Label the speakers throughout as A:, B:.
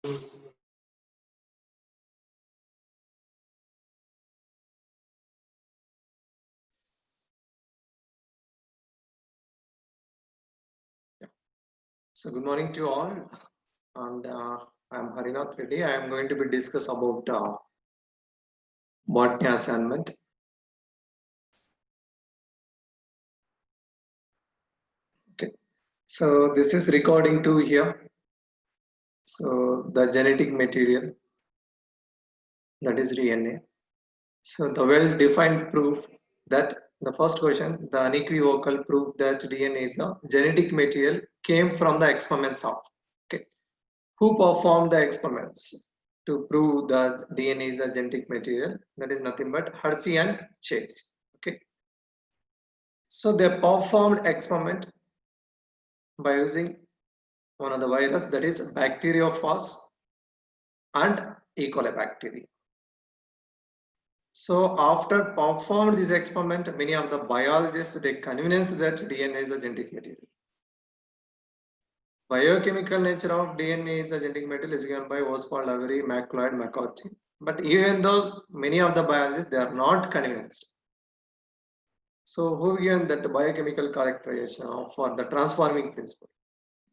A: So good morning to all, and I am Harinath Reddy. I am going to be discuss about botany assignment. Okay, so this is recording 2 here. So the genetic material, that is DNA. So the well-defined proof that the first question, the unequivocal proof that DNA is a genetic material came from the experiments of. Okay, who performed the experiments to prove that DNA is a genetic material? That is nothing but Hershey and Chase. Okay, so they performed experiment by using one of the virus, that is bacteriophage and E. coli bacteria. So after performed this experiment, many of the biologists they convinced that DNA is a genetic material. Biochemical nature of DNA is a genetic material is given by Oswald, Avery, MacLeod, McCarthy. But even though many of the biologists they are not convinced. So who given that biochemical characterization for the transforming principle?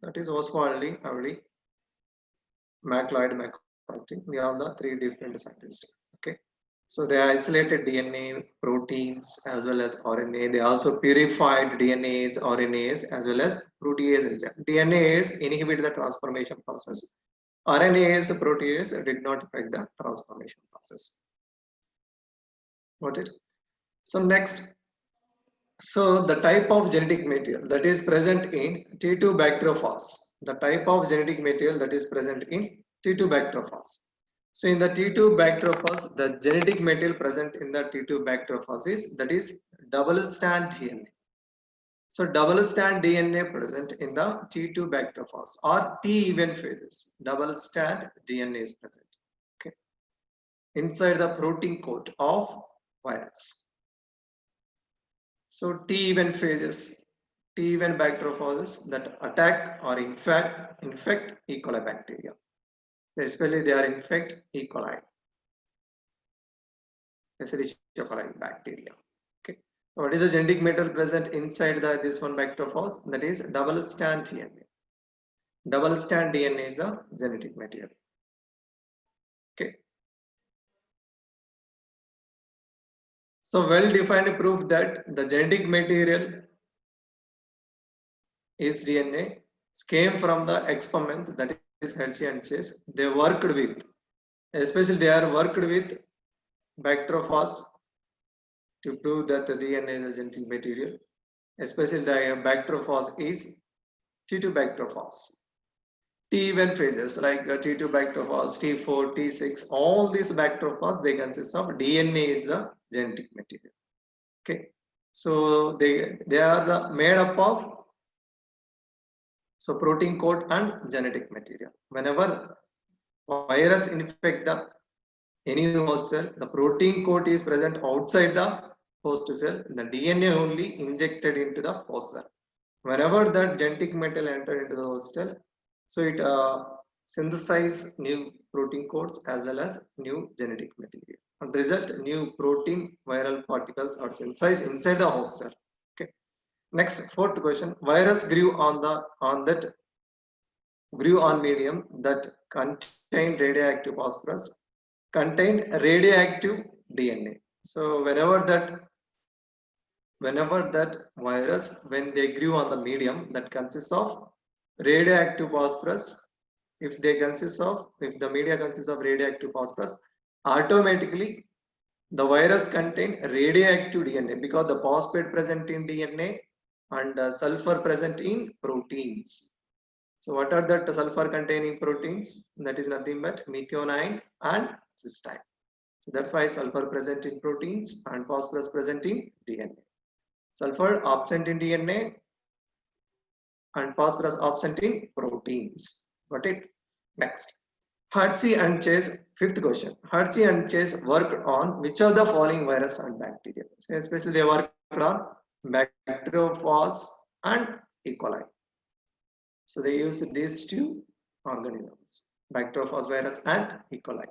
A: That is Oswald, Avery, MacLeod, McCarthy. They are the 3 different scientists. Okay. So they isolated DNA, proteins as well as RNA. They also purified DNAs, RNAs as well as protease. DNAs inhibit the transformation process. RNAs, protease did not affect the transformation process. Got it? So next, so the type of genetic material that is present in T2 bacteriophage. The type of genetic material that is present in T2 bacteriophage. So in the T2 bacteriophage, the genetic material present in the T2 bacteriophage is that is double strand DNA. So double strand DNA present in the T2 bacteriophage or T even phases. Double strand DNA is present. Okay. Inside the protein coat of virus. So T even phases, T even bacteriophages that attack or infect E. coli bacteria. Especially they are infect E. coli, Escherichia coli bacteria. Okay. So what is the genetic material present inside this one bacteriophage? That is double strand DNA. Double strand DNA is a genetic material. Okay. So well-defined proof that the genetic material is DNA came from the experiment that is Hershey and Chase. They worked with, especially they are worked with bacteriophage to prove that the DNA is a genetic material. Especially the bacteriophage is T2 bacteriophage. T1 phases like T2 bacteriophage, T4, T6, all these bacteriophage they consist of DNA is a genetic material. Okay, so they are made up of so protein coat and genetic material. Whenever virus infect the any host cell, the protein coat is present outside the host cell. The DNA only injected into the host cell. Whenever that genetic material enter into the host cell, so it synthesize new protein codes as well as new genetic material. And result new protein viral particles are synthesized inside the host cell. Okay. Next, fourth question: virus grew on medium that contained radioactive phosphorus, contained radioactive DNA. So whenever that virus, when they grew on the medium that consists of radioactive phosphorus, if the media consists of radioactive phosphorus, automatically the virus contain radioactive DNA because the phosphate present in DNA and sulfur present in proteins. So what are the sulfur containing proteins? That is nothing but methionine and cysteine. So that's why sulfur present in proteins and phosphorus present in DNA. Sulfur absent in DNA and phosphorus absent in proteins. Got it? Next. Hershey and Chase, fifth question. Hershey and Chase worked on which of the following virus and bacteria? So especially they worked on bacteriophage and E. coli. So they used these 2 organisms. Bacteriophage virus and E. coli.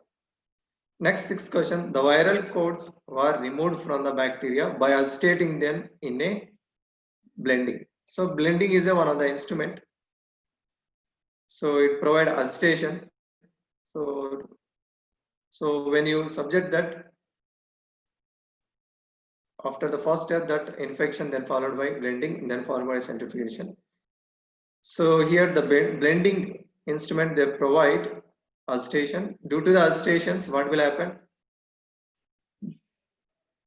A: Next 6th question, the viral codes were removed from the bacteria by agitating them in a blending. So blending is one of the instrument. So it provide agitation. So when you subject that, after the first step, that infection, then followed by blending, then followed by centrifugation. So here the blending instrument, they provide agitation. Due to the agitations, what will happen?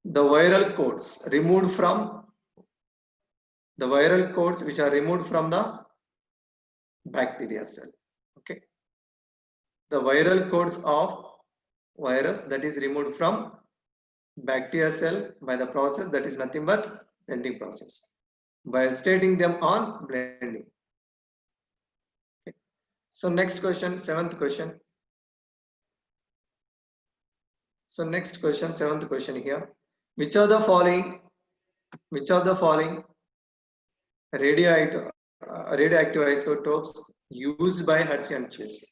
A: The viral codes removed from the viral codes which are removed from the bacteria cell. Okay, the viral codes of virus that is removed from bacteria cell by the process that is nothing but blending process, by stating them on blending. Okay. So next question, 7th question. So next question, 7th question here. Which of the following radioactive isotopes used by Hershey and Chase?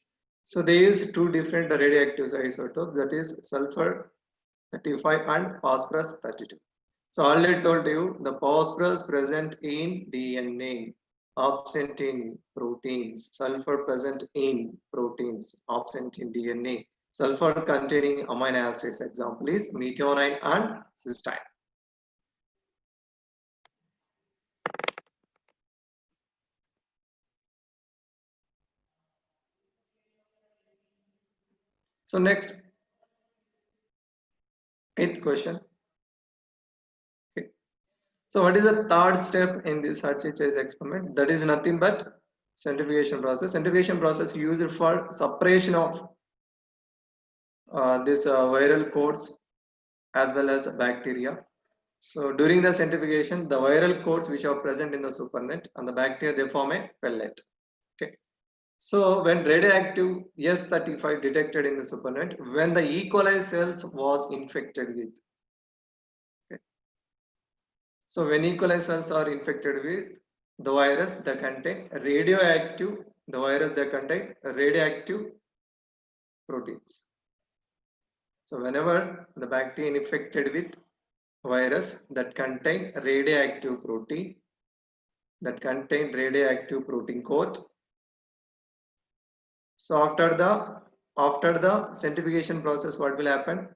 A: So they use two different radioactive isotopes, that is sulfur 35 and phosphorus 32. So already told you, the phosphorus present in DNA, absent in proteins, sulfur present in proteins, absent in DNA, sulfur containing amino acids, example is methionine and cysteine. So next, 8th question. Okay. So what is the third step in this Hershey-Chase experiment? That is nothing but centrifugation process. Centrifugation process used for separation of this viral codes as well as bacteria. So during the centrifugation, the viral codes which are present in the supernet and the bacteria, they form a pellet. Okay. So when radioactive S35 detected in the supernet, when the E. coli cells was infected with. Okay. So when E. coli cells are infected with the virus that contain radioactive, the virus that contain radioactive proteins. So whenever the bacteria infected with virus that contain radioactive protein, coat. So after the centrifugation process, what will happen?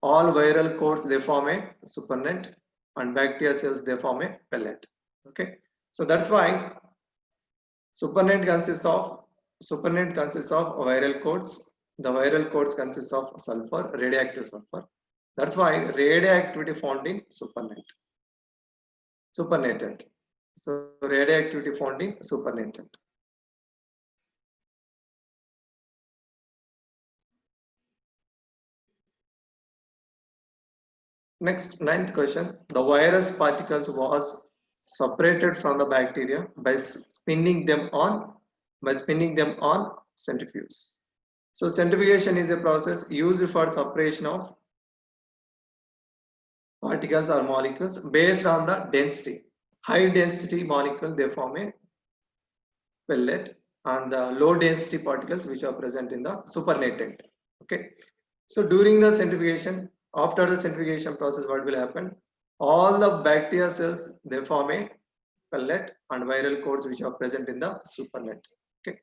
A: All viral coats, they form a supernet and bacteria cells, they form a pellet. Okay, so that's why supernet consists of viral coats. The viral coats consists of sulfur, radioactive sulfur. That's why radioactivity found in supernatant. So radioactivity found in supernatant. Next, 9th question. The virus particles was separated from the bacteria by spinning them on centrifuge. So centrifugation is a process used for separation of particles or molecules based on the density. High density molecule, they form a pellet, and the low density particles which are present in the supernatant. Okay. So during the centrifugation, after the centrifugation process, what will happen? All the bacteria cells, they form a pellet and viral coats which are present in the supernet. Okay.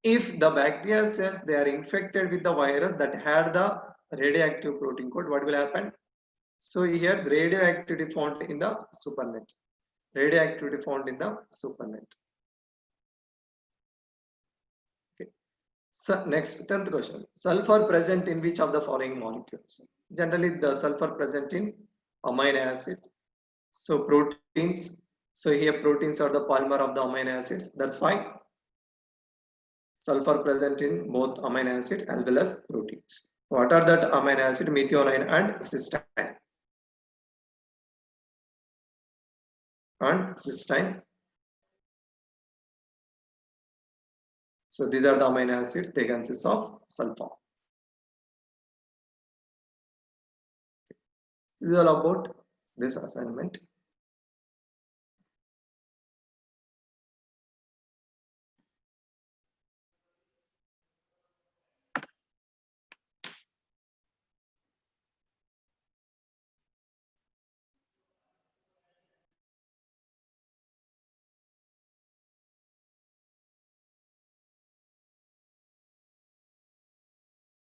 A: If the bacteria cells, they are infected with the virus that had the radioactive protein code, what will happen? So here radioactivity found in the supernet. Radioactivity found in the supernet. Okay. So next, 10th question. Sulfur present in which of the following molecules? Generally, the sulfur present in amino acids. So proteins. So here proteins are the polymer of the amino acids. That's fine. Sulfur present in both amino acids as well as proteins. What are that amino acid? Methionine and cysteine. So these are the amino acids. They consist of sulfur. This is all about this assignment.